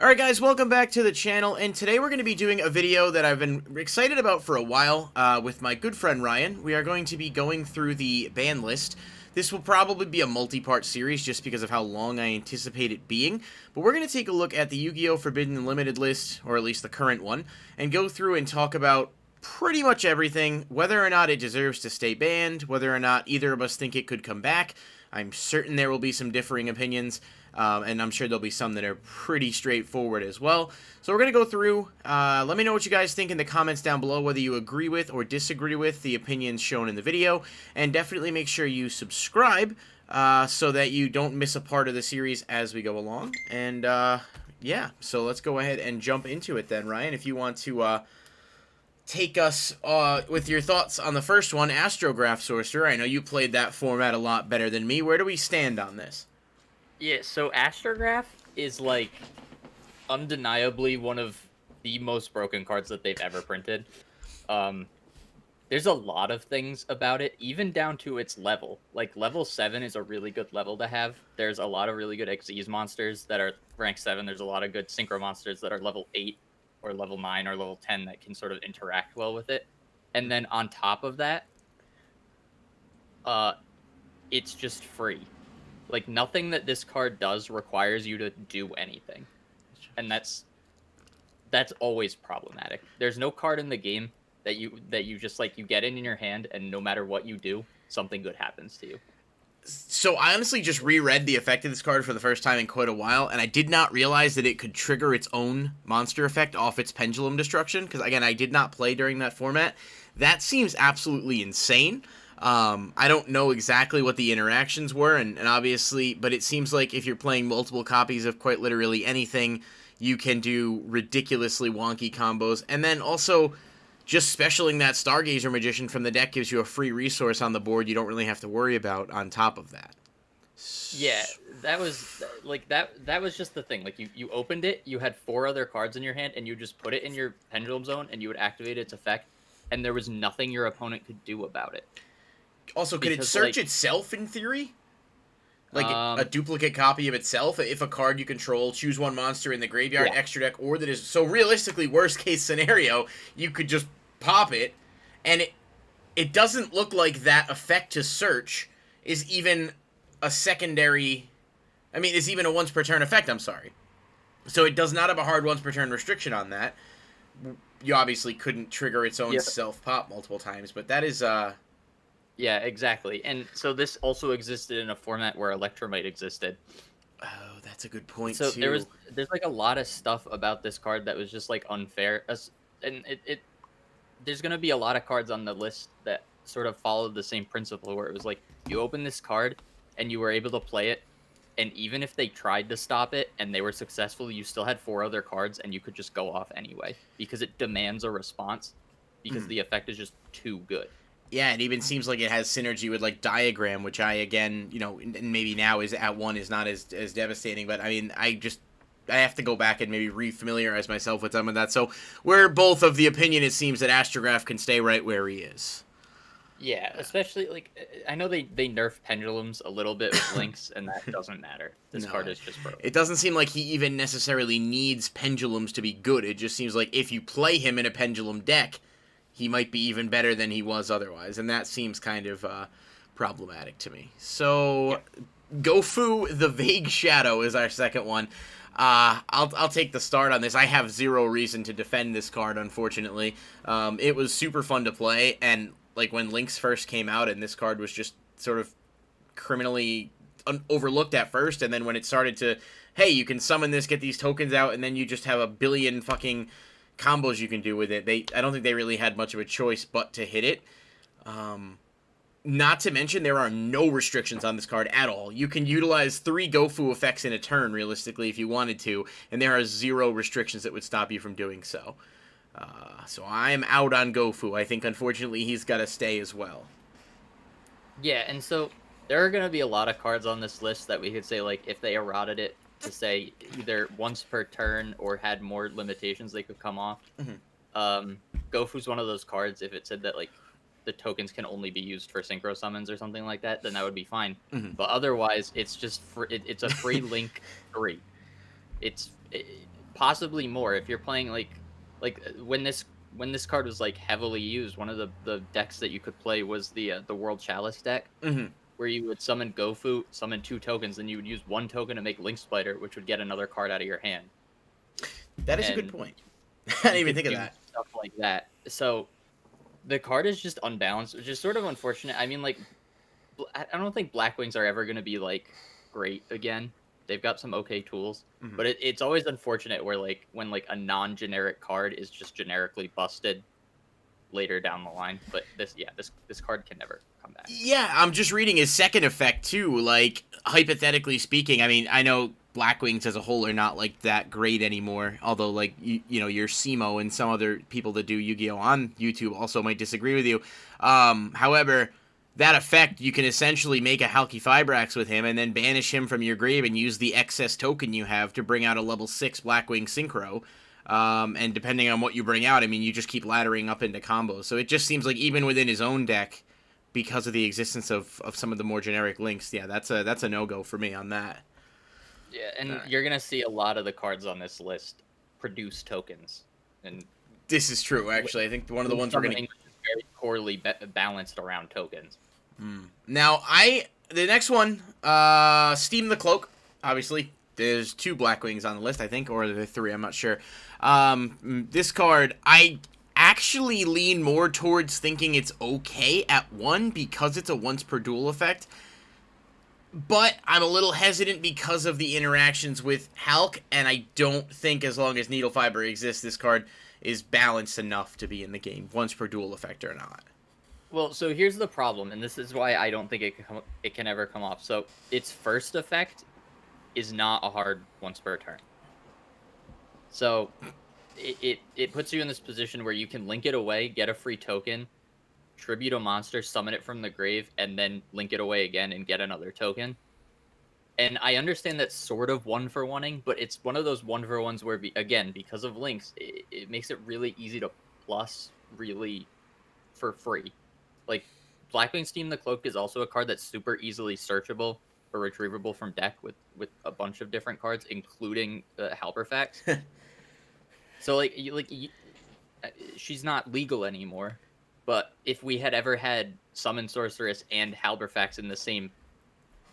Alright guys, welcome back to the channel, and today we're going to be doing a video that I've been excited about for a while with my good friend Ryan. We are going to be going through the ban list. This will probably be a multi-part series just because of how long I anticipate it being, but we're going to take a look at the Yu-Gi-Oh! Forbidden and Limited list, or at least the current one, and go through and talk about pretty much everything, whether or not it deserves to stay banned, whether or not either of us think it could come back. I'm certain there will be some differing opinions, and I'm sure there'll be some that are pretty straightforward as well. So we're going to go through. Let me know what you guys think in the comments down below, whether you agree with or disagree with the opinions shown in the video. And definitely make sure you subscribe so that you don't miss a part of the series as we go along. And yeah, so let's go ahead and jump into it then, Ryan, if you want to take us with your thoughts on the first one, Astrograph Sorcerer. I know you played that format a lot better than me. Where do we stand on this? Yeah, so Astrograph is, like, undeniably one of the most broken cards that they've ever printed. There's a lot of things about it, even down to its level. Like, level 7 is a really good level to have. There's a lot of really good Xyz monsters that are rank 7. There's a lot of good Synchro monsters that are level 8 or level 9 or level 10 that can sort of interact well with it. And then on top of that, it's just free. Like, nothing that this card does requires you to do anything. And that's always problematic. There's no card in the game that you just, like, you get it in your hand, and no matter what you do, something good happens to you. So I honestly just reread the effect of this card for the first time in quite a while, and I did not realize that it could trigger its own monster effect off its pendulum destruction, because, again, I did not play during that format. That seems absolutely insane. I don't know exactly what the interactions were, and obviously, but it seems like if you're playing multiple copies of quite literally anything, you can do ridiculously wonky combos. And then also, just specialing that Stargazer Magician from the deck gives you a free resource on the board you don't really have to worry about on top of that. Yeah, that was, like, that was just the thing. Like, you opened it, you had 4 other cards in your hand, and you just put it in your pendulum zone, and you would activate its effect, and there was nothing your opponent could do about it. Also, could it search itself in theory? Like a duplicate copy of itself? If a card you control, choose one monster in the graveyard, Yeah. extra deck, or that is... So realistically, worst case scenario, you could just pop it, and it doesn't look like that effect to search is even a secondary... I mean, it's even a once per turn effect, I'm sorry. So it does not have a hard once per turn restriction on that. You obviously couldn't trigger its own self-pop multiple times, but that is... Yeah, exactly. And so this also existed in a format where Electromite existed. Oh, that's a good point, so too. There's like a lot of stuff about this card that was just, like, unfair. And there's going to be a lot of cards on the list that sort of followed the same principle, where it was like, you open this card and you were able to play it, and even if they tried to stop it and they were successful, you still had 4 other cards and you could just go off anyway, because it demands a response, because the effect is just too good. Yeah, it even seems like it has synergy with, like, Diagram, which I, again, you know, and maybe now is at 1 is not as devastating, but, I mean, I have to go back and maybe re-familiarize myself with some of that. So we're both of the opinion, it seems, that Astrograph can stay right where he is. Yeah, especially, like, I know they nerf pendulums a little bit with links, and that doesn't matter. This card is just broken. It doesn't seem like he even necessarily needs pendulums to be good. It just seems like if you play him in a pendulum deck, he might be even better than he was otherwise, and that seems kind of problematic to me. So, Gofu, the Vague Shadow, is our second one. I'll take the start on this. I have zero reason to defend this card, unfortunately. It was super fun to play, and, like, when Lynx first came out, and this card was just sort of criminally overlooked at first, and then when it started to, hey, you can summon this, get these tokens out, and then you just have a billion fucking combos you can do with it. I don't think they really had much of a choice but to hit it. Not to mention, there are no restrictions on this card at all. You can utilize 3 Gofu effects in a turn, realistically, if you wanted to, and there are 0 restrictions that would stop you from doing so. So I'm out on Gofu. I think, unfortunately, he's got to stay as well. Yeah, and so there are going to be a lot of cards on this list that we could say, like, if they eroded it to say either once per turn or had more limitations, they could come off. Gofu's one of those cards. If it said that, like, the tokens can only be used for synchro summons or something like that, then that would be fine. But otherwise, it's just it's a free link 3. possibly more if you're playing when this card was like heavily used. One of the decks that you could play was the World Chalice deck, Mm-hmm. where you would summon Gofu, summon 2 tokens, and you would use 1 token to make Link Spider, which would get another card out of your hand. That is a good point. I didn't even think of that. Stuff like that. So the card is just unbalanced, which is sort of unfortunate. I mean, like, I don't think Blackwings are ever going to be like great again. They've got some okay tools, but it's always unfortunate where like when like a non-generic card is just generically busted later down the line. But this card can never come back. Yeah, I'm just reading his second effect too. Like, hypothetically speaking, I mean, I know Blackwings as a whole are not like that great anymore. Although, like, you know, your Simo and some other people that do Yu-Gi-Oh on YouTube also might disagree with you. However, that effect, you can essentially make a Halqifibrax with him and then banish him from your grave and use the excess token you have to bring out a level 6 Blackwing Synchro. And depending on what you bring out, I mean, you just keep laddering up into combos. So it just seems like even within his own deck, because of the existence of some of the more generic links, yeah, that's a no-go for me on that. Yeah, and you're going to see a lot of the cards on this list produce tokens. And this is true, actually. I think one of the ones we're going to... very poorly balanced around tokens. Now, the next one, Steam the Cloak, obviously. There's 2 Blackwings on the list, I think, or are there 3, I'm not sure. This card, I actually lean more towards thinking it's okay at 1 because it's a once per duel effect. But I'm a little hesitant because of the interactions with Halq, and I don't think as long as Needle Fiber exists, this card is balanced enough to be in the game, once per duel effect or not. Well, so here's the problem, and this is why I don't think it can ever come off. So its first effect is not a hard once per turn. So it puts you in this position where you can link it away, get a free token, tribute a monster, summon it from the grave, and then link it away again and get another token. And I understand that's sort of one-for-oneing, but it's one of those one-for-ones where, again, because of links, it makes it really easy to plus really for free. Like, Blackwing Steam the Cloak is also a card that's super easily searchable or retrievable from deck with a bunch of different cards, including Halberfax. So, she's not legal anymore, but if we had ever had Summon Sorceress and Halberfax in the same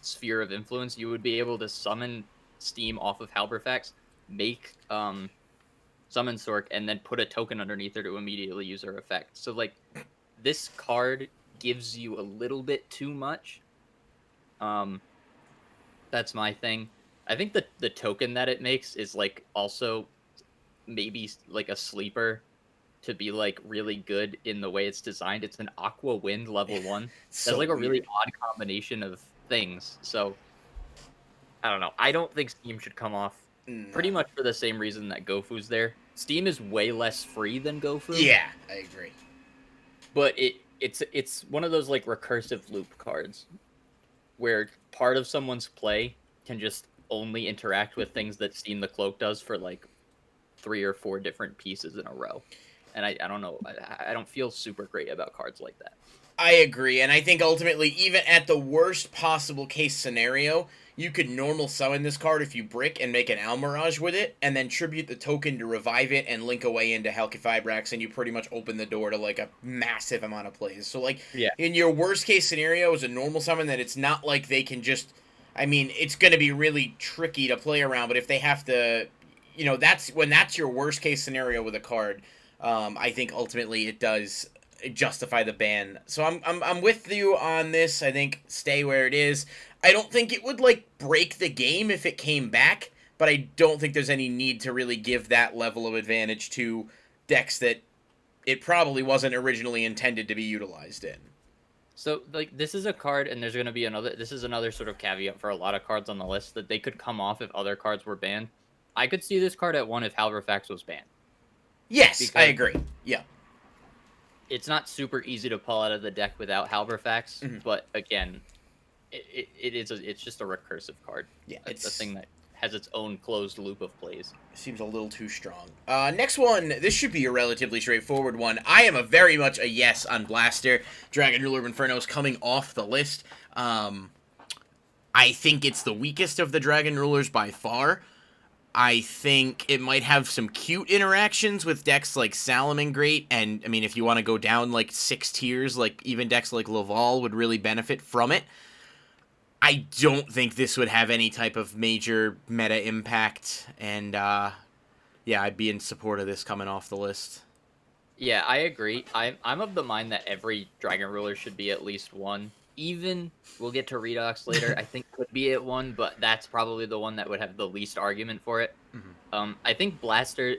sphere of influence, you would be able to summon Steam off of Halberfax, make Summon Sorc, and then put a token underneath her to immediately use her effect. So, like, this card gives you a little bit too much. That's my thing. I think the token that it makes is, like, also maybe, like, a sleeper to be, like, really good in the way it's designed. It's an Aqua Wind level 1. So that's, like, a weird. really odd combination of things. So, I don't know. I don't think Steam should come off pretty much for the same reason that Gofu's there. Steam is way less free than Gofu. Yeah, I agree. But it's one of those, like, recursive loop cards where part of someone's play can just only interact with things that Steam the Cloak does for, like, 3 or 4 different pieces in a row. And I don't know. I don't feel super great about cards like that. I agree, and I think ultimately, even at the worst possible case scenario, you could normal summon this card if you brick and make an Almirage with it, and then tribute the token to revive it and link away into Halqifibrax, and you pretty much open the door to, like, a massive amount of plays. So, like, yeah. In your worst case scenario as a normal summon, that it's not like they can just... I mean, it's going to be really tricky to play around, but if they have to... You know, that's your worst case scenario with a card, I think ultimately it does justify the ban. So I'm with you on this. I think stay where it is. I don't think it would, like, break the game if it came back, but I don't think there's any need to really give that level of advantage to decks that it probably wasn't originally intended to be utilized in. So, like, this is a card, and there's going to be another sort of caveat for a lot of cards on the list, that they could come off if other cards were banned. I could see this card at 1 if Halberfax was banned. Yes, I agree. Yeah. It's not super easy to pull out of the deck without Halberfax, but again, it's just a recursive card. Yeah, it's a thing that has its own closed loop of plays. Seems a little too strong. Next one, this should be a relatively straightforward one. I am very much a yes on Blaster. Dragon Ruler of Inferno is coming off the list. I think it's the weakest of the Dragon Rulers by far. I think it might have some cute interactions with decks like Salamangreat, and I mean, if you want to go down like 6 tiers, like even decks like Laval would really benefit from it. I don't think this would have any type of major meta impact, and yeah, I'd be in support of this coming off the list. Yeah, I agree. I'm of the mind that every Dragon Ruler should be at least one. Even we'll get to Redox later. I think could be at one, but that's probably the one that would have the least argument for it. I think Blaster.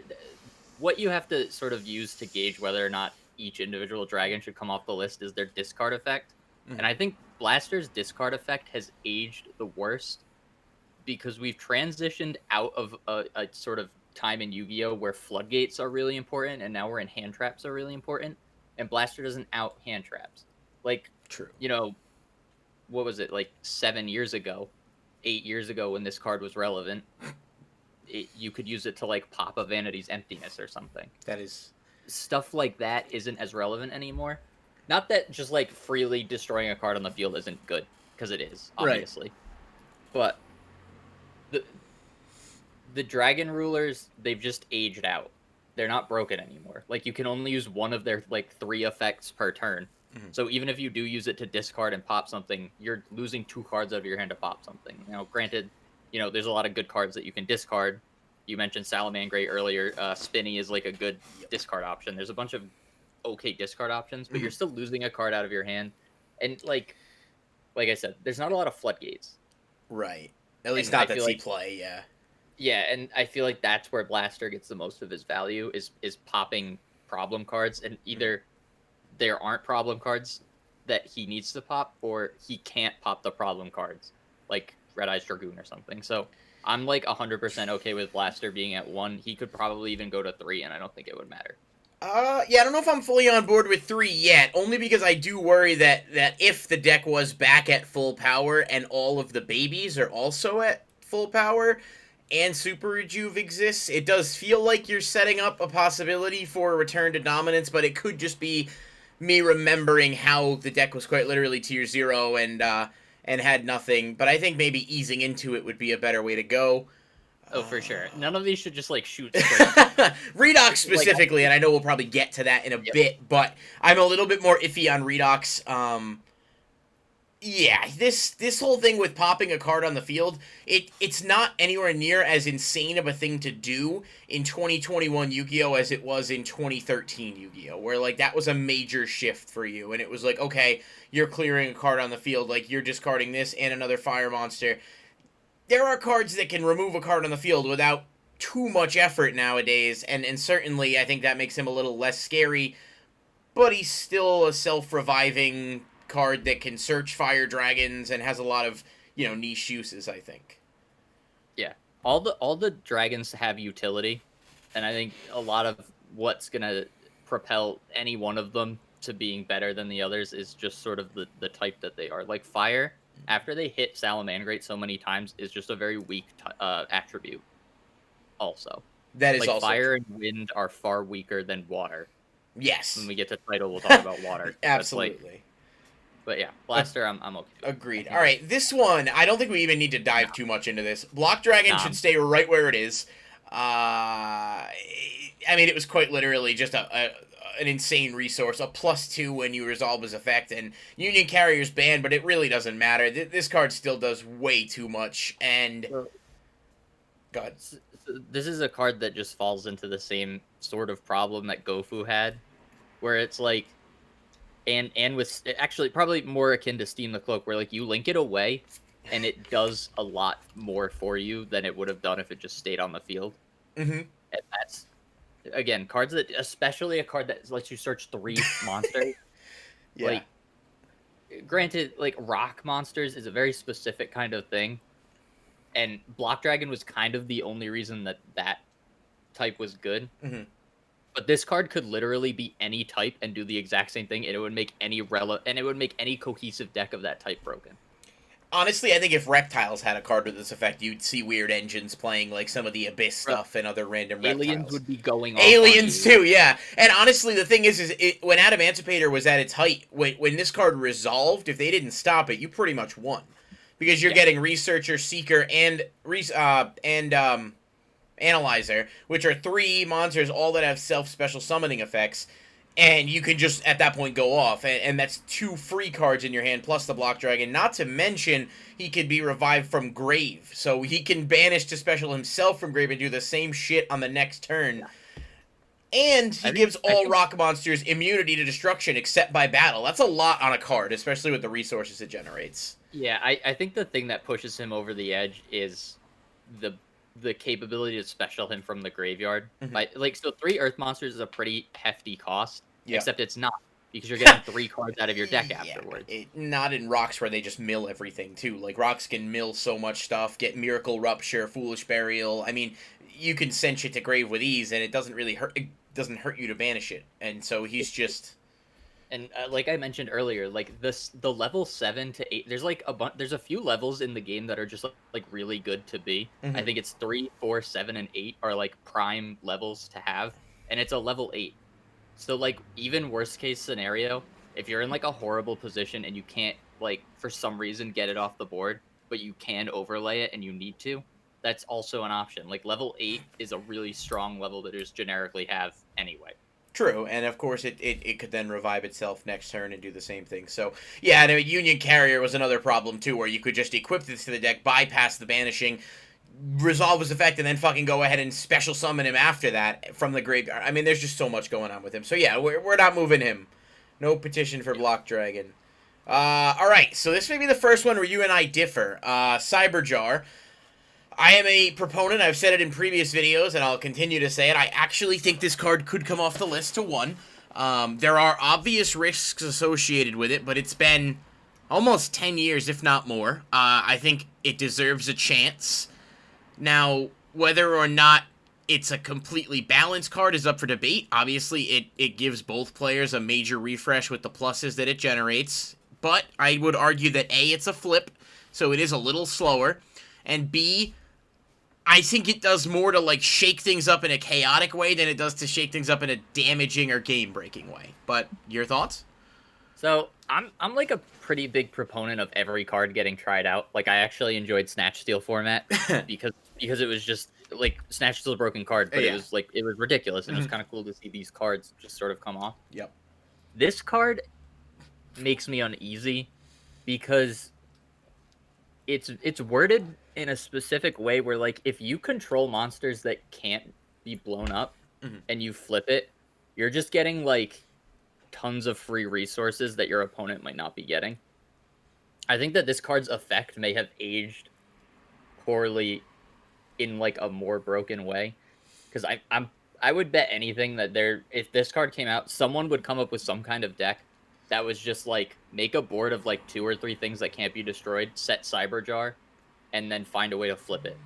What you have to sort of use to gauge whether or not each individual dragon should come off the list is their discard effect, and I think Blaster's discard effect has aged the worst because we've transitioned out of a sort of time in Yu-Gi-Oh where floodgates are really important, and now we're in hand traps are really important, and Blaster doesn't out hand traps. Like, True. you know, what was it, like 7 years ago, 8 years ago when this card was relevant, you could use it to like pop a Vanity's Emptiness or something. That is... Stuff like that isn't as relevant anymore. Not that just like freely destroying a card on the field isn't good, because it is, obviously. Right. But the Dragon Rulers, they've just aged out. They're not broken anymore. Like, you can only use one of their like 3 effects per turn. So even if you do use it to discard and pop something, you're losing 2 cards out of your hand to pop something. Now, granted, you know, there's a lot of good cards that you can discard. You mentioned Salamangreat earlier. Spinny is like a good discard option. There's a bunch of okay discard options, but you're still losing a card out of your hand. And like I said, there's not a lot of floodgates. Right. At least not that play, yeah. Yeah, and I feel like that's where Blaster gets the most of his value, is popping problem cards, and either there aren't problem cards that he needs to pop, or he can't pop the problem cards, like Red Eyes Dragoon or something. So I'm like 100% okay with Blaster being at 1. He could probably even go to 3, and I don't think it would matter. Yeah, I don't know if I'm fully on board with 3 yet, only because I do worry that if the deck was back at full power and all of the babies are also at full power and Super Rejuve exists, it does feel like you're setting up a possibility for a return to dominance, but it could just be me remembering how the deck was quite literally tier 0 and had nothing, but I think maybe easing into it would be a better way to go. Oh, for sure. None of these should just, like, shoot Redox specifically, and I know we'll probably get to that in a bit, but I'm a little bit more iffy on Redox. Yeah, this whole thing with popping a card on the field, it's not anywhere near as insane of a thing to do in 2021 Yu-Gi-Oh! As it was in 2013 Yu-Gi-Oh! Where, like, that was a major shift for you, and it was like, okay, you're clearing a card on the field, like, you're discarding this and another fire monster. There are cards that can remove a card on the field without too much effort nowadays, and certainly I think that makes him a little less scary, but he's still a self-reviving card that can search fire dragons and has a lot of, you know, niche uses, I think. Yeah. All the dragons have utility, and I think a lot of what's going to propel any one of them to being better than the others is just sort of the type that they are. Like, fire, after they hit Salamangreat so many times, is just a very weak attribute also. That is like, also fire true. and wind are far weaker than water. Yes. When we get to title, we'll talk about water. Absolutely. But yeah, Blaster, I'm okay with. Agreed. All right, this one, I don't think we even need to dive too much into this. Block Dragon should stay right where it is. I mean, it was quite literally just an insane resource, a +2 when you resolve his effect, and Union Carrier's banned, but it really doesn't matter. This card still does way too much, and... Go ahead. This is a card that just falls into the same sort of problem that Gofu had, where it's like... And with actually probably more akin to Steam the Cloak, where like you link it away, and it does a lot more for you than it would have done if it just stayed on the field. Mm-hmm. And that's, again, cards that, especially a card that lets you search 3 monsters. Yeah. Like, granted, like rock monsters is a very specific kind of thing, and Block Dragon was kind of the only reason that type was good. Mm-hmm. But this card could literally be any type and do the exact same thing, and it would make any cohesive deck of that type broken. Honestly, I think if Reptiles had a card with this effect, you'd see weird engines playing like some of the Abyss stuff and other random Aliens Reptiles. would be going off. Aliens too, yeah. And honestly, the thing is when Adamantipator was at its height, when this card resolved, if they didn't stop it, you pretty much won, because you're getting Researcher, Seeker, and Analyzer, which are 3 monsters, all that have self-special summoning effects, and you can just, at that point, go off. And that's 2 free cards in your hand, plus the Block Dragon. Not to mention, he could be revived from grave. So he can banish to special himself from grave and do the same shit on the next turn. And he gives all rock monsters immunity to destruction except by battle. That's a lot on a card, especially with the resources it generates. Yeah, I think the thing that pushes him over the edge is the capability to special him from the graveyard. So 3 Earth monsters is a pretty hefty cost, except it's not, because you're getting 3 cards out of your deck afterwards. Not in Rocks, where they just mill everything, too. Like, Rocks can mill so much stuff, get Miracle Rupture, Foolish Burial. I mean, you can send shit to grave with ease, and it doesn't really hurt. It doesn't hurt you to banish it. And so he's just... And like I mentioned earlier, like the level 7 to 8, there's a few levels in the game that are just like really good to be. I think it's 3, 4, 7, and 8 are like prime levels to have, and it's a level 8. So like even worst case scenario, if you're in like a horrible position and you can't like for some reason get it off the board, but you can overlay it and you need to, that's also an option. Like level 8 is a really strong level to just generically have anyway. True, and of course it could then revive itself next turn and do the same thing. So, yeah, and Union Carrier was another problem, too, where you could just equip this to the deck, bypass the banishing, resolve his effect, and then fucking go ahead and special summon him after that from the graveyard. I mean, there's just so much going on with him. So, yeah, we're not moving him. No petition for Block Dragon. Alright, so this may be the first one where you and I differ. Cyberjar. I am a proponent, I've said it in previous videos, and I'll continue to say it. I actually think this card could come off the list to 1. There are obvious risks associated with it, but it's been almost 10 years, if not more. I think it deserves a chance. Now, whether or not it's a completely balanced card is up for debate. Obviously, it gives both players a major refresh with the pluses that it generates. But I would argue that A, it's a flip, so it is a little slower. And B, I think it does more to, like, shake things up in a chaotic way than it does to shake things up in a damaging or game-breaking way. But, your thoughts? So, I'm like a pretty big proponent of every card getting tried out. Like, I actually enjoyed Snatch Steal format because it was just, like, Snatch Steal's a broken card, but it was ridiculous, and it was kind of cool to see these cards just sort of come off. Yep. This card makes me uneasy because it's worded in a specific way where, like, if you control monsters that can't be blown up and you flip it, you're just getting, like, tons of free resources that your opponent might not be getting. I think that this card's effect may have aged poorly in, like, a more broken way. Because I would bet anything that if this card came out, someone would come up with some kind of deck that was just, like, make a board of, like, 2 or 3 things that can't be destroyed, set Cyberjar, and then find a way to flip it.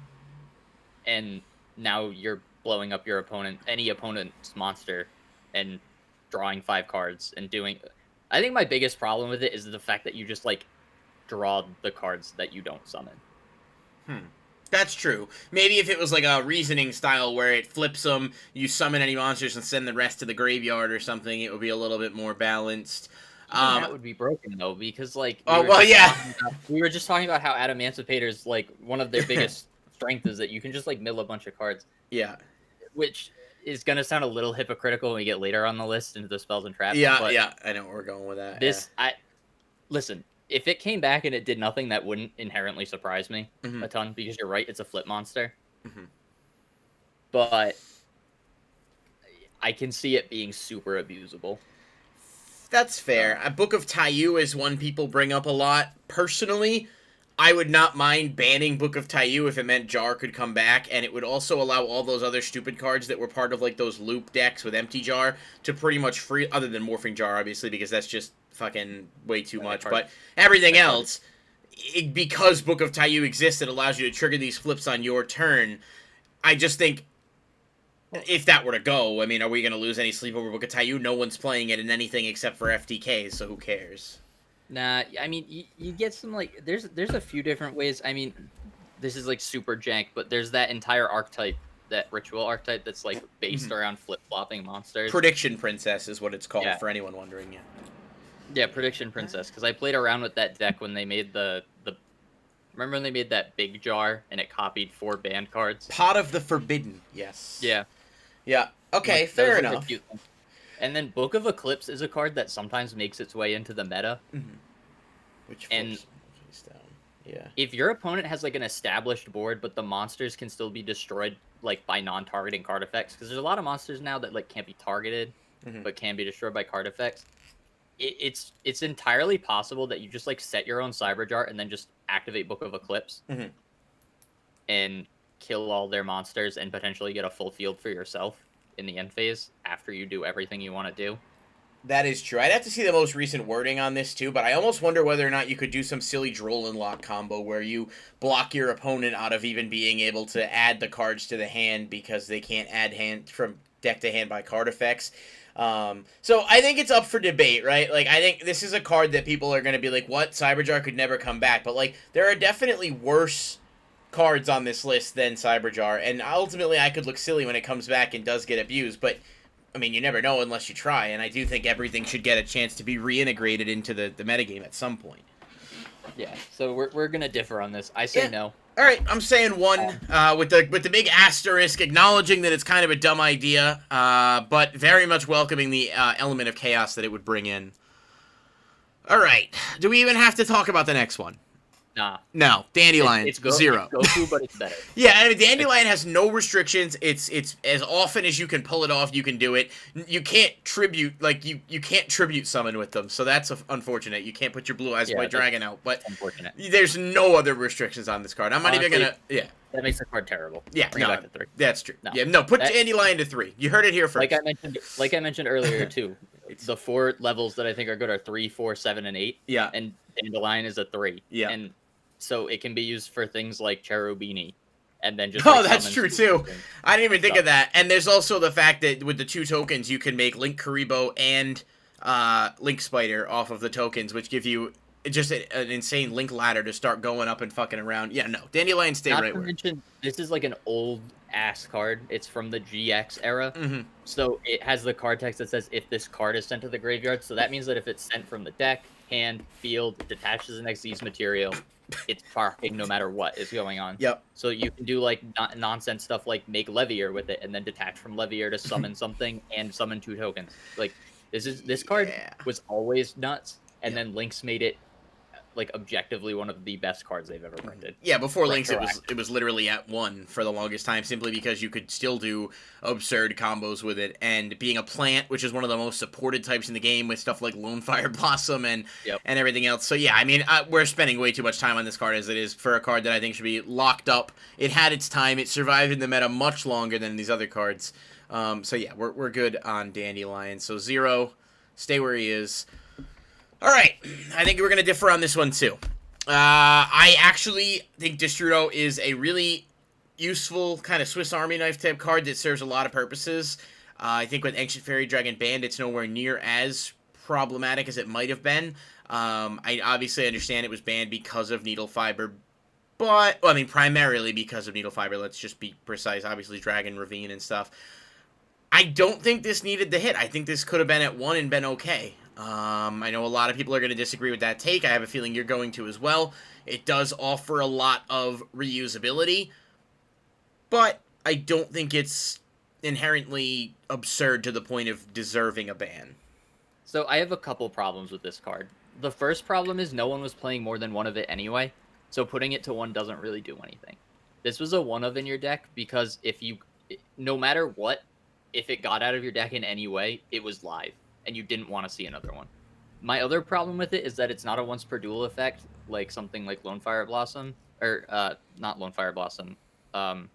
And now you're blowing up your any opponent's monster, and drawing 5 cards, and doing... I think my biggest problem with it is the fact that you just, like, draw the cards that you don't summon. That's true. Maybe if it was like a reasoning style where it flips them, you summon any monsters and send the rest to the graveyard or something, it would be a little bit more balanced. That would be broken, though, because, like... We were just talking about how Adamancipator's, like, one of their biggest strengths is that you can just, like, mill a bunch of cards. Yeah. Which is going to sound a little hypocritical when we get later on the list into the spells and traps. Yeah, I know where we're going with that. Listen, if it came back and it did nothing, that wouldn't inherently surprise me a ton, because you're right, it's a flip monster. But I can see it being super abusable. That's fair. A Book of Taiyu is one people bring up a lot. Personally, I would not mind banning Book of Taiyu if it meant Jar could come back, and it would also allow all those other stupid cards that were part of, like, those loop decks with Empty Jar to pretty much free, other than Morphing Jar, obviously, because that's just fucking way too much, but everything else, because Book of Taiyu exists, it allows you to trigger these flips on your turn. I just think, if that were to go, I mean, are we going to lose any sleep over Book of Taiyu? No one's playing it in anything except for FTKs, so who cares? Nah, I mean, you get some, like, there's a few different ways. I mean, this is, like, super jank, but there's that entire archetype, that ritual archetype that's, like, based around flip-flopping monsters. Prediction Princess is what it's called, for anyone wondering, Yeah, Prediction Princess, because I played around with that deck when they made the Remember when they made that big jar and it copied 4 banned cards? Pot of the Forbidden, yes. Yeah. Yeah. Okay, Like, fair those are the enough. cute things. And then Book of Eclipse is a card that sometimes makes its way into the meta. Which And face down. Yeah. if your opponent has like an established board, but the monsters can still be destroyed like by non-targeting card effects, because there's a lot of monsters now that like can't be targeted, but can be destroyed by card effects. It's entirely possible that you just like set your own Cyber Jar and then just activate Book of Eclipse and kill all their monsters and potentially get a full field for yourself in the end phase after you do everything you want to do. That is true. I'd have to see the most recent wording on this too, but I almost wonder whether or not you could do some silly Droll and Lock combo where you block your opponent out of even being able to add the cards to the hand because they can't add hand from deck to hand by card effects. So I think it's up for debate, right? Like, I think this is a card that people are going to be like, what? Cyberjar could never come back. But, like, there are definitely worse cards on this list than Cyberjar, and ultimately I could look silly when it comes back and does get abused, but I mean, you never know unless you try, and I do think everything should get a chance to be reintegrated into the metagame at some point. Yeah, so we're gonna differ on this. I say no. All right, I'm saying 1 with the big asterisk, acknowledging that it's kind of a dumb idea, but very much welcoming the element of chaos that it would bring in. All right, do we even have to talk about the next one? Nah. No, Dandelion Zero. It's Gofu, but it's better. Yeah, I mean, Dandelion has no restrictions. It's as often as you can pull it off, you can do it. You can't tribute, like, you can't tribute summon with them, so that's unfortunate. You can't put your Blue Eyes White Dragon out, but unfortunate. There's no other restrictions on this card. I'm not even gonna, yeah. That makes the card terrible. Yeah, Bring it back to 3. That's true. No. Yeah, no, put Dandelion to 3. You heard it here first. Like I mentioned earlier, too, the 4 levels that I think are good are 3, 4, 7, and 8. Yeah. And Dandelion is a 3. Yeah. And so it can be used for things like Cherubini, and then just. Oh, that's true too. I didn't even think of that. And there's also the fact that with the 2 tokens, you can make Link Karibo and Link Spider off of the tokens, which give you just an insane Link ladder to start going up and fucking around. Yeah, no, Dandelion stay right where. Mention, this is like an old ass card. It's from the GX era, so it has the card text that says if this card is sent to the graveyard. So that means that if it's sent from the deck, hand, field, detaches an Xyz material, it's parking no matter what is going on. Yep. So you can do like nonsense stuff like make Levier with it and then detach from Levier to summon something and summon 2 tokens. Like this card was always nuts, and then Lynx made it like objectively one of the best cards they've ever printed. Yeah, before Lynx it was literally at 1 for the longest time, simply because you could still do absurd combos with it, and being a plant, which is one of the most supported types in the game with stuff like Lone Fire Blossom and everything else. So yeah, I mean, we're spending way too much time on this card as it is for a card that I think should be locked up. It had its time. It survived in the meta much longer than these other cards. So yeah, we're good on Dandelion. So 0, stay where he is. All right, I think we're going to differ on this one, too. I actually think Destrudo is a really useful kind of Swiss Army knife type card that serves a lot of purposes. I think with Ancient Fairy Dragon banned, it's nowhere near as problematic as it might have been. I obviously understand it was banned because of Needle Fiber, but, well, I mean, primarily because of Needle Fiber. Let's just be precise. Obviously, Dragon Ravine and stuff. I don't think this needed the hit. I think this could have been at 1 and been okay. I know a lot of people are going to disagree with that take. I have a feeling you're going to as well. It does offer a lot of reusability, but I don't think it's inherently absurd to the point of deserving a ban. So I have a couple problems with this card. The first problem is no one was playing more than 1 of it anyway, so putting it to 1 doesn't really do anything. This was a 1 of in your deck because no matter what, if it got out of your deck in any way, it was live, and you didn't want to see another one. My other problem with it is that it's not a once per duel effect, like something like Lone Fire Blossom, or not Lone Fire Blossom, the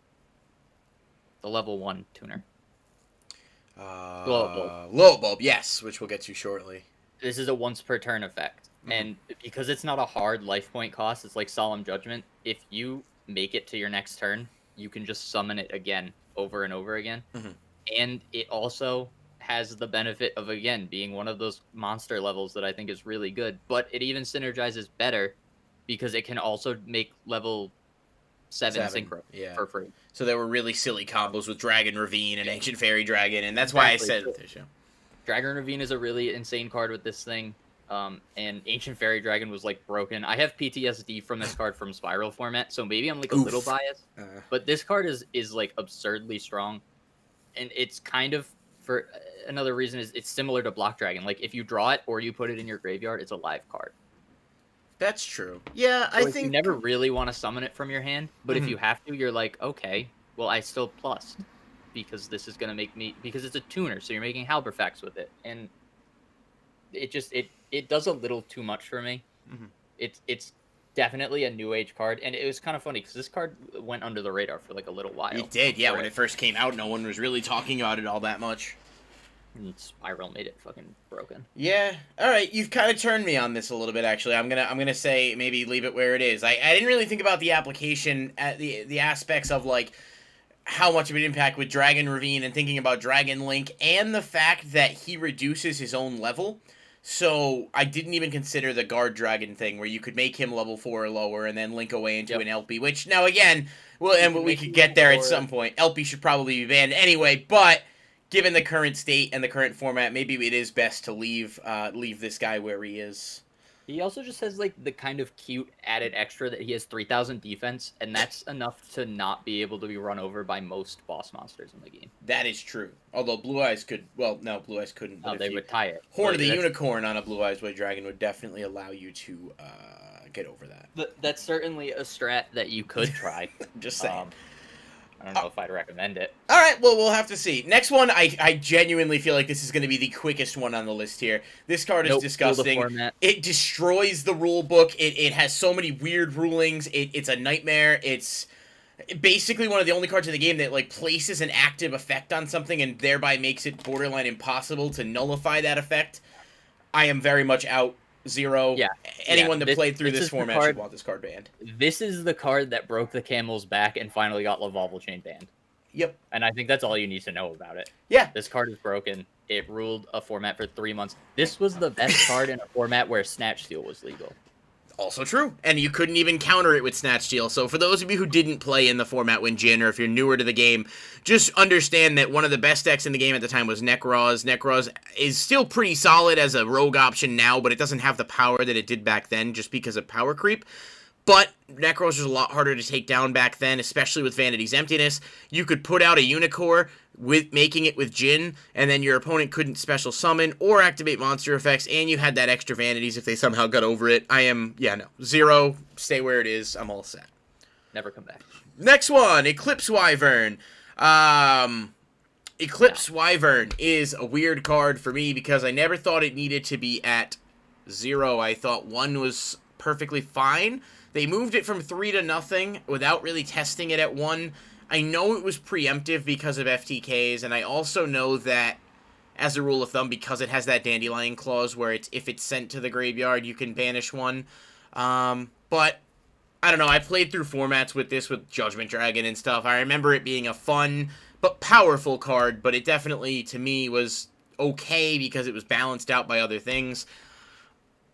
level 1 tuner. Glow Bulb, yes, which we'll get to shortly. This is a once per turn effect, and because it's not a hard life point cost, it's like Solemn Judgment. If you make it to your next turn, you can just summon it again, over and over again. And it also has the benefit of, again, being one of those monster levels that I think is really good. But it even synergizes better because it can also make level 7 synchro for free. So there were really silly combos with Dragon Ravine and Ancient Fairy Dragon, and that's why I said it. Dragon Ravine is a really insane card with this thing. and Ancient Fairy Dragon was like broken. I have PTSD from this card from Spiral format, so maybe I'm like a little biased. But this card is like absurdly strong, and it's kind of, for another reason, is it's similar to Block Dragon. Like if you draw it or you put it in your graveyard, it's a live card. That's true. Yeah, So I think you never really want to summon it from your hand, but if you have to, you're like, okay, well I still plussed because this is gonna make me, because it's a tuner, so you're making Halberfax with it, and it just it does a little too much for me. It's definitely a new age card, and it was kind of funny because this card went under the radar for like a little while. It did, yeah. When it first came out, no one was really talking about it all that much. And Spiral made it fucking broken. Yeah. All right, you've kind of turned me on this a little bit. Actually, I'm gonna say maybe leave it where it is. I didn't really think about the application at the aspects of like how much of an impact with Dragon Ravine and thinking about Dragon Link and the fact that he reduces his own level. So I didn't even consider the Guard Dragon thing where you could make him level 4 or lower and then link away into an LP, which now again, well, and we could get there at some point. LP should probably be banned anyway, but given the current state and the current format, maybe it is best to leave this guy where he is. He also just has like the kind of cute added extra that he has 3,000 defense, and that's enough to not be able to be run over by most boss monsters in the game. That is true. Although Blue Eyes could, well, no, Blue Eyes couldn't. Oh, they would tie it. Horn of the Unicorn on a Blue Eyes White Dragon would definitely allow you to get over that. That's certainly a strat that you could try. Just saying. I don't know if I'd recommend it. All right, well, we'll have to see. Next one, I genuinely feel like this is going to be the quickest one on the list here. This card is disgusting. It destroys the rule book. It has so many weird rulings. It's a nightmare. It's basically one of the only cards in the game that like places an active effect on something and thereby makes it borderline impossible to nullify that effect. I am very much out. Zero. Yeah. Anyone that played through this format should want this card banned. This is the card that broke the camel's back and finally got Lavalval Chain banned. Yep. And I think that's all you need to know about it. Yeah. This card is broken. It ruled a format for 3 months. This was the best card in a format where Snatch Steal was legal. Also true. And you couldn't even counter it with Snatch Steal. So for those of you who didn't play in the format when Jin, or if you're newer to the game, just understand that one of the best decks in the game at the time was Nekroz. Nekroz is still pretty solid as a rogue option now, but it doesn't have the power that it did back then just because of power creep. But Nekroz was a lot harder to take down back then, especially with Vanity's Emptiness. You could put out a Unicorn with making it with Jin, and then your opponent couldn't special summon or activate monster effects, and you had that extra Vanities if they somehow got over it. Zero, stay where it is. I'm all set. Never come back. Next one, Eclipse Wyvern. Eclipse Wyvern is a weird card for me because I never thought it needed to be at 0. I thought 1 was perfectly fine. They moved it from 3 to nothing without really testing it at 1. I know it was preemptive because of FTKs, and I also know that, as a rule of thumb, because it has that Dandelion clause where if it's sent to the graveyard, you can banish one. But, I don't know, I played through formats with this with Judgment Dragon and stuff. I remember it being a fun but powerful card, but it definitely, to me, was okay because it was balanced out by other things.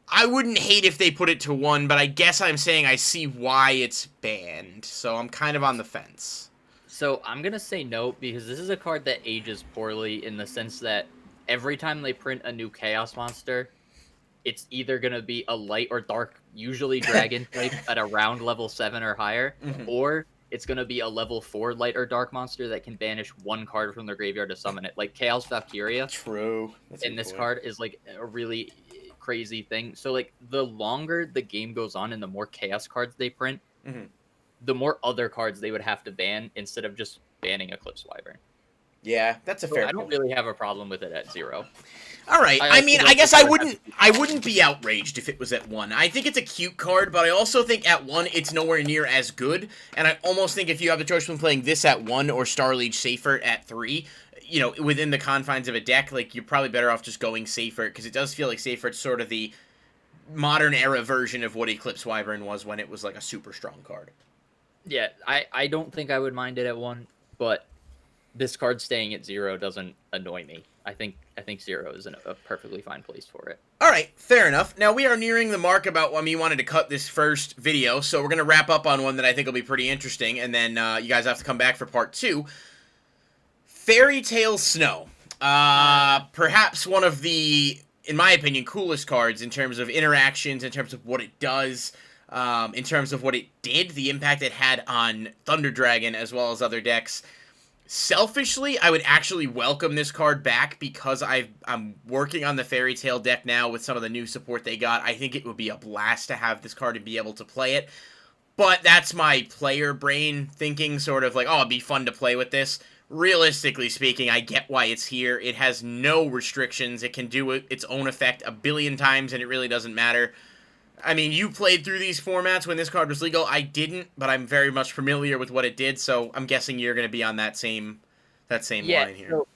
I wouldn't hate if they put it to 1, but I guess I'm saying I see why it's banned, so I'm kind of on the fence. So I'm going to say no, because this is a card that ages poorly in the sense that every time they print a new Chaos monster, it's either going to be a light or dark, usually dragon type at around level 7 or higher, or it's going to be a level 4 light or dark monster that can banish 1 card from their graveyard to summon it. Like Chaos Valkyria. True. And this card is like a really crazy thing. So like the longer the game goes on and the more Chaos cards they print, the more other cards they would have to ban instead of just banning Eclipse Wyvern. Yeah, that's a fair point. I don't really have a problem with it at 0. All right. I mean, I guess I wouldn't be outraged if it was at 1. I think it's a cute card, but I also think at 1 it's nowhere near as good. And I almost think if you have the choice between playing this at 1 or Starliege Safer at 3, you know, within the confines of a deck, like, you're probably better off just going Safer, because it does feel like Safer's sort of the modern era version of what Eclipse Wyvern was when it was like a super strong card. Yeah, I don't think I would mind it at 1, but this card staying at 0 doesn't annoy me. I think 0 is a perfectly fine place for it. All right, fair enough. Now, we are nearing the mark about when we wanted to cut this first video, so we're going to wrap up on one that I think will be pretty interesting, and then you guys have to come back for part 2. Fairytale Snow. Perhaps one of the in my opinion, coolest cards in terms of interactions, in terms of what it does, in terms of what it did, the impact it had on Thunder Dragon as well as other decks. Selfishly, I would actually welcome this card back because I'm working on the Fairytale deck now with some of the new support they got. I think it would be a blast to have this card and be able to play it. But that's my player brain thinking, sort of like, oh, it'd be fun to play with this. Realistically speaking, I get why it's here. It has no restrictions. It can do its own effect a billion times, and it really doesn't matter. I mean, you played through these formats when this card was legal. I didn't, but I'm very much familiar with what it did, so I'm guessing you're going to be on that same line here. So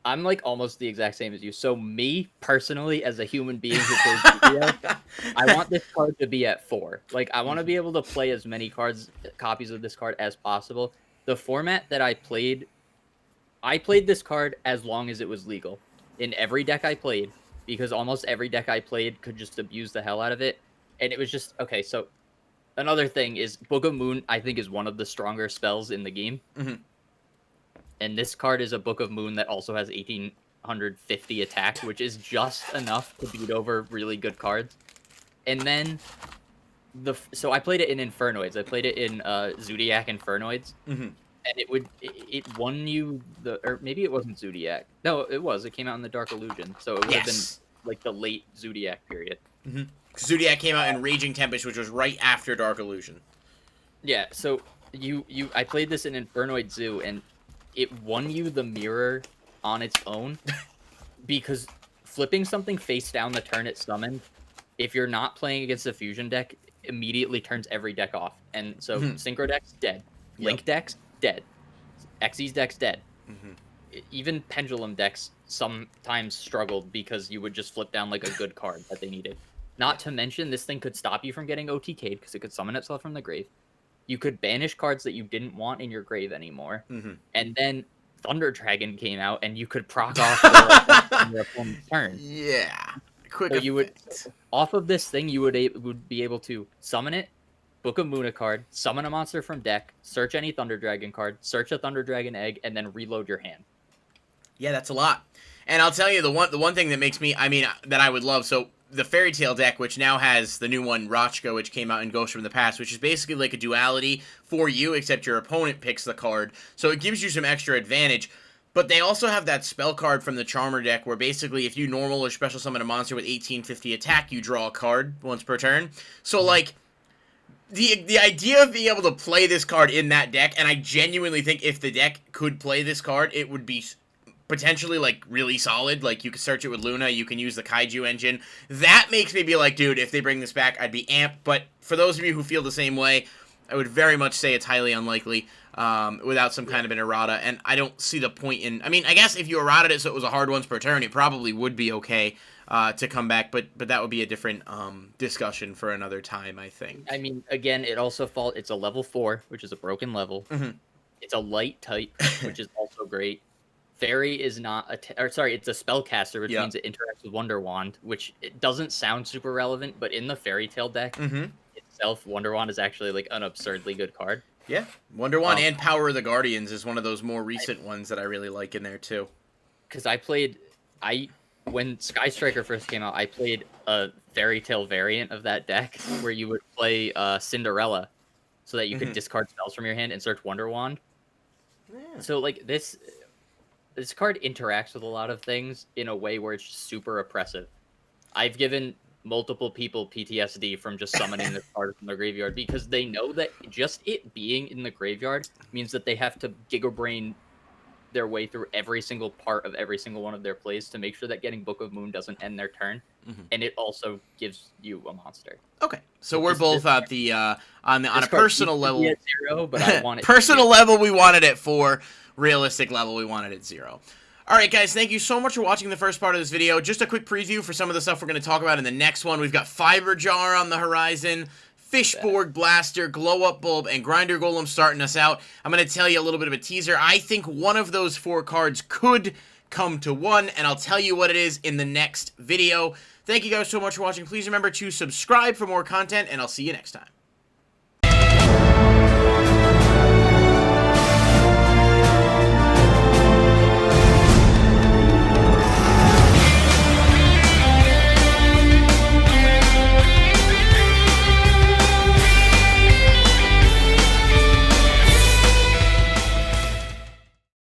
I'm like almost the exact same as you. So me, personally, as a human being who plays YuGiOh, I want this card to be at 4. Like, I want to be able to play as many copies of this card as possible. The format that I played this card as long as it was legal. In every deck I played, because almost every deck I played could just abuse the hell out of it. And it was just, okay, so another thing is Book of Moon, I think, is one of the stronger spells in the game. Mm-hmm. And this card is a Book of Moon that also has 1850 attack, which is just enough to beat over really good cards. And then, so I played it in Infernoids. I played it in Zodiac Infernoids. Mm-hmm. And it won you or maybe it wasn't Zodiac. No, it was. It came out in the Dark Illusion. So it would have been like the late Zodiac period. Mm-hmm. Zodiac came out in Raging Tempest, which was right after Dark Illusion. Yeah, so I played this in Infernoid Zoo, and it won you the mirror on its own because flipping something face down the turn it summoned, if you're not playing against a fusion deck, immediately turns every deck off. And so Synchro deck's dead. Link deck's dead. Xyz deck's dead. Even Pendulum decks sometimes struggled because you would just flip down like a good card that they needed. Not to mention, this thing could stop you from getting OTK'd because it could summon itself from the grave. You could banish cards that you didn't want in your grave anymore. And then Thunder Dragon came out, and you could proc off on your opponent's turn. Yeah. Quick. So you would, off of this thing, you would be able to summon it, Book of Moon a card, summon a monster from deck, search any Thunder Dragon card, search a Thunder Dragon egg, and then reload your hand. Yeah, that's a lot. And I'll tell you the one thing that makes me, that I would love, so the Fairytale deck, which now has the new one, Rochko, which came out in Ghost from the Past, which is basically like a duality for you, except your opponent picks the card. So it gives you some extra advantage. But they also have that spell card from the Charmer deck, where basically if you normal or special summon a monster with 1850 attack, you draw a card once per turn. So, like, the idea of being able to play this card in that deck, and I genuinely think if the deck could play this card, it would be potentially, like, really solid. Like, you could search it with Luna, you can use the Kaiju engine. That makes me be like, dude, if they bring this back, I'd be amped. But for those of you who feel the same way, I would very much say it's highly unlikely without some kind of an errata. And I don't see the point in... I mean, I guess if you errated it so it was a hard once per turn, it probably would be okay to come back. But that would be a different discussion for another time, I think. I mean, again, it's a level 4, which is a broken level. It's a light type, which is also great. Fairy is not it's a spellcaster, which means it interacts with Wonder Wand, which it doesn't sound super relevant, but in the Fairytale deck itself, Wonder Wand is actually like an absurdly good card. Yeah, Wonder Wand and Power of the Guardians is one of those more recent ones that I really like in there too. Because when Sky Striker first came out, I played a Fairytale variant of that deck where you would play Cinderella, so that you could discard spells from your hand and search Wonder Wand. Yeah. So like this card interacts with a lot of things in a way where it's just super oppressive. I've given multiple people PTSD from just summoning this card from their graveyard because they know that just it being in the graveyard means that they have to Giga Brain their way through every single part of every single one of their plays to make sure that getting Book of Moon doesn't end their turn. And it also gives you a monster. Okay, so we're both at the on a personal level. At 0, but I want it personal level we want it at 4. Realistic level we want it at 0. Alright guys, thank you so much for watching the first part of this video. Just a quick preview for some of the stuff we're going to talk about in the next one. We've got Fiber Jar on the horizon, Fishborg Blaster, Glow Up Bulb, and Grinder Golem starting us out. I'm going to tell you a little bit of a teaser. I think one of those 4 cards could come to 1, and I'll tell you what it is in the next video. Thank you guys so much for watching. Please remember to subscribe for more content, and I'll see you next time.